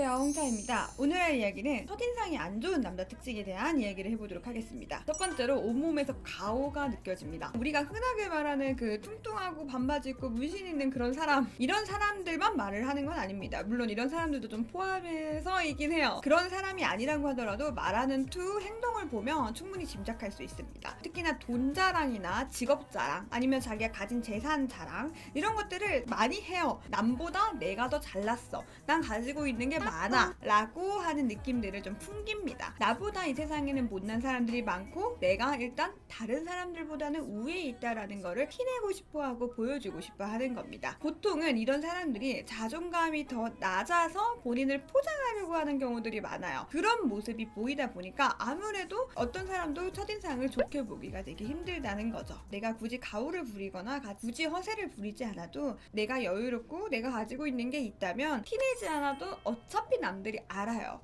안녕하세요, 홍차입니다. 오늘 할 이야기는 첫인상이 안 좋은 남자 특징에 대한 이야기를 해보도록 하겠습니다. 첫 번째로 온몸에서 가오가 느껴집니다. 우리가 흔하게 말하는 그 뚱뚱하고 반바지 입고 문신 있는 그런 사람, 이런 사람들만 말을 하는 건 아닙니다. 물론 이런 사람들도 좀 포함해서이긴 해요. 그런 사람이 아니라고 하더라도 말하는 투, 행동을 보면 충분히 짐작할 수 있습니다. 특히나 돈 자랑이나 직업 자랑, 아니면 자기가 가진 재산 자랑, 이런 것들을 많이 해요. 남보다 내가 더 잘났어, 난 가지고 있는 게 많아 라고 하는 느낌들을 좀 풍깁니다. 나보다 이 세상에는 못난 사람들이 많고 내가 일단 다른 사람들보다는 우위에 있다라는 거를 티내고 싶어하고 보여주고 싶어 하는 겁니다. 보통은 이런 사람들이 자존감이 더 낮아서 본인을 포장하려고 하는 경우들이 많아요. 그런 모습이 보이다 보니까 아무래도 어떤 사람도 첫인상을 좋게 보기가 되게 힘들다는 거죠. 내가 굳이 가오를 부리거나 굳이 허세를 부리지 않아도 내가 여유롭고 내가 가지고 있는 게 있다면 티내지 않아도 어차피 남들이 알아요.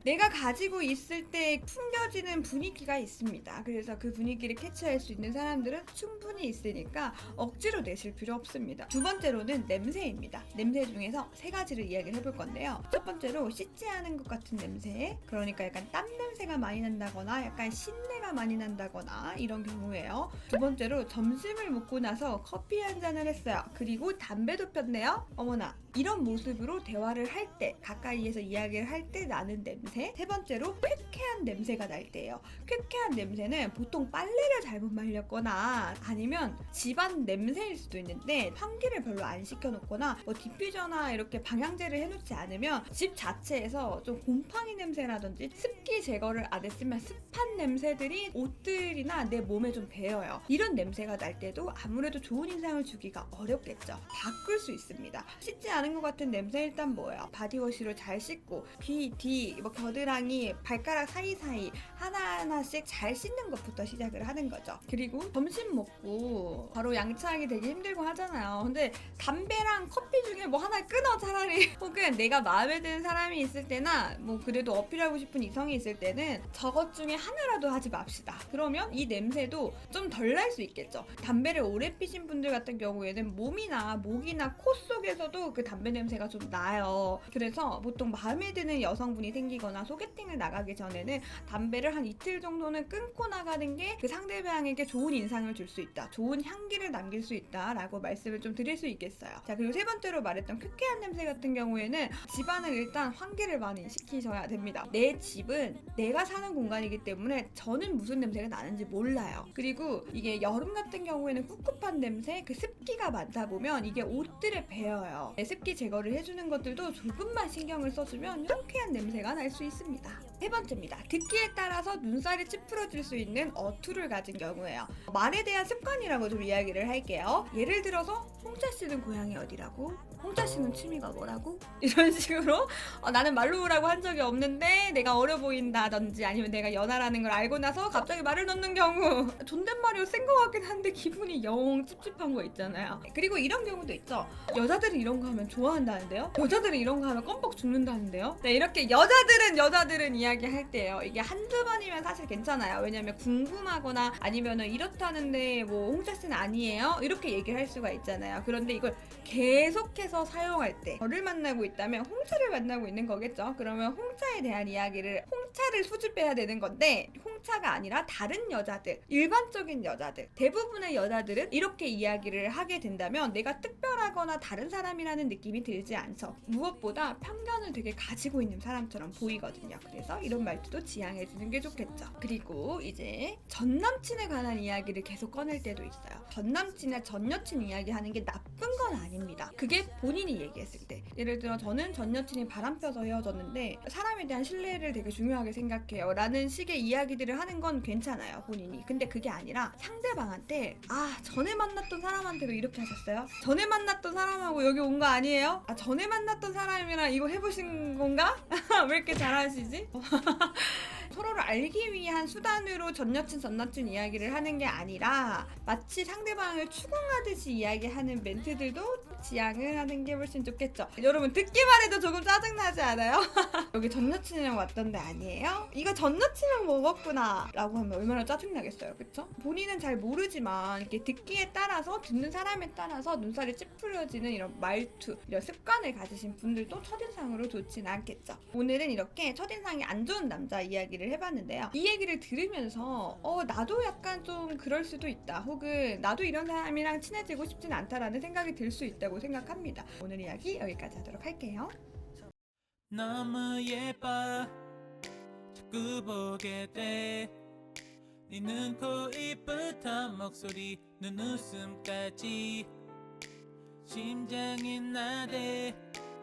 내가 가지고 있을 때 풍겨지는 분위기가 있습니다. 그래서 그 분위기를 캐치할 수 있는 사람들은 충분히 있으니까 억지로 내실 필요 없습니다. 두 번째로는 냄새입니다. 냄새 중에서 세 가지를 이야기를 해볼 건데요. 첫 번째로 씻지 않은 것 같은 냄새, 그러니까 약간 땀 냄새가 많이 난다거나 약간 신내가 많이 난다거나 이런 경우예요. 두 번째로 점심을 먹고 나서 커피 한 잔을 했어요. 그리고 담배도 폈네요. 어머나, 이런 모습으로 대화를 할 때, 가까이에서 이야기를 할 때 나는 냄새. 세 번째로 쾌쾌한 냄새가 날 때예요. 쾌쾌한 냄새는 보통 빨래를 잘못 말렸거나 아니면 집안 냄새일 수도 있는데 환기를 별로 안 시켜놓거나 뭐 디퓨저나 이렇게 방향제를 해놓지 않으면 집 자체에서 좀 곰팡이 냄새라든지 습기 제거를 안 했으면 습한 냄새들이 옷들이나 내 몸에 좀 배어요. 이런 냄새가 날 때도 아무래도 좋은 인상을 주기가 어렵겠죠. 바꿀 수 있습니다. 씻지 않은 것 같은 냄새 일단 뭐예요? 바디워시로 잘 씻고 귀 뒤, 뭐 겨드랑이, 발가락 사이사이 하나하나씩 잘 씻는 것부터 시작을 하는 거죠. 그리고 점심 먹고 바로 양치하기 되게 힘들고 하잖아요. 근데 담배랑 커피 중에 뭐 하나 끊어 차라리. 혹은 내가 마음에 드는 사람이 있을 때나 뭐 그래도 어필하고 싶은 이성이 있을 때는 저것 중에 하나라도 하지 맙시다. 그러면 이 냄새도 좀 덜 날 수 있겠죠. 담배를 오래 피신 분들 같은 경우에는 몸이나 목이나 코 속에서도 그 담배 냄새가 좀 나요. 그래서 보통 마음에 드는 여성분이 생기거나 소개팅을 나가기 전에는 담배를 한 이틀 정도는 끊고 나가는 게 그 상대방에게 좋은 인상을 줄 수 있다, 좋은 향기를 남길 수 있다 라고 말씀을 좀 드릴 수 있겠어요. 자, 그리고 세 번째로 말했던 쾌쾌한 냄새 같은 경우에는 집안을 일단 환기를 많이 시키셔야 됩니다. 내 집은 내가 사는 공간이기 때문에 저는 무슨 냄새가 나는지 몰라요. 그리고 이게 여름 같은 경우에는 꿉꿉한 냄새, 그 습기가 많다 보면 이게 옷들에 배어요. 습기 제거를 해주는 것들도 조금만 신경을 써주면 상쾌한 냄새가 날 수 있습니다. 세 번째입니다. 듣기에 따라서 눈살이 찌푸러질 수 있는 어투를 가진 경우예요. 말에 대한 습관이라고 좀 이야기를 할게요. 예를 들어서 홍차 씨는 고향이 어디라고? 홍차 씨는 취미가 뭐라고? 이런 식으로 나는 말로우라고 한 적이 없는데 내가 어려 보인다든지 아니면 내가 연하라는 걸 알고 나서 갑자기 말을 넣는 경우, 존댓말이 센 것 같긴 한데 기분이 영 찝찝한 거 있잖아요. 그리고 이런 경우도 있죠. 여자들은 이런 거 하면 좋아한다는데요? 여자들은 이런 거 하면 껌뻑 죽는다는데요? 네, 이렇게 여자들은 이야기할 때요, 이게 한두 번이면 사실 괜찮아요. 왜냐면 궁금하거나 아니면은 이렇다는데 뭐 홍차 씨는 아니에요? 이렇게 얘기를 할 수가 있잖아요. 그런데 이걸 계속해서 사용할 때, 저를 만나고 있다면 홍차를 만나고 있는 거겠죠. 그러면 홍차에 대한 이야기를, 홍차를 수줍해야 되는 건데 홍차가 아니라 다른 여자들, 일반적인 여자들, 대부분의 여자들은 이렇게 이야기를 하게 된다면 내가 특별하거나 다른 사람이라는 느낌이 들지 않죠. 무엇보다 편견을 되게 가지고 있는 사람처럼 보이거든요. 그래서 이런 말투도 지양해주는 게 좋겠죠. 그리고 이제 전 남친에 관한 이야기를 계속 꺼낼 때도 있어요. 전 남친이나 전 여친 이야기하는 게 나쁜 건 아닙니다. 그게 본인이 얘기했을 때, 예를 들어 저는 전 여친이 바람펴서 헤어졌는데 사람에 대한 신뢰를 되게 중요하게 생각해요 라는 식의 이야기들을 하는 건 괜찮아요, 본인이. 근데 그게 아니라 상대방한테 전에 만났던 사람한테도 이렇게 하셨어요? 전에 만났던 사람하고 여기 온 거 아니에요? 전에 만났던 사람이랑 이거 해보신 건가? 왜 이렇게 잘하시지? 서로를 알기 위한 수단으로 전 여친 이야기를 하는 게 아니라 마치 상대방을 추궁하듯이 이야기하는 멘트들도 지양을 하는 게 훨씬 좋겠죠. 여러분, 듣기만 해도 조금 짜증나지 않아요? 여기 전 여친이랑 왔던데 아니에요? 이거 전 여친이랑 먹었구나 라고 하면 얼마나 짜증나겠어요, 그쵸? 본인은 잘 모르지만 이렇게 듣기에 따라서, 듣는 사람에 따라서 눈살이 찌푸려지는 이런 말투, 이런 습관을 가지신 분들도 첫인상으로 좋진 않겠죠. 오늘은 이렇게 첫인상이 안 좋은 남자 이야기를 해봤는데요. 이 얘기를 들으면서 나도 약간 좀 그럴 수도 있다, 혹은 나도 이런 사람이랑 친해지고 싶진 않다라는 생각이 들 수 있다고 생각합니다. 오늘 이야기 여기까지 하도록 할게요. 너무 예뻐 자꾸 보게 돼 네 눈, 코, 입부터 목소리, 눈웃음까지 심장이 나대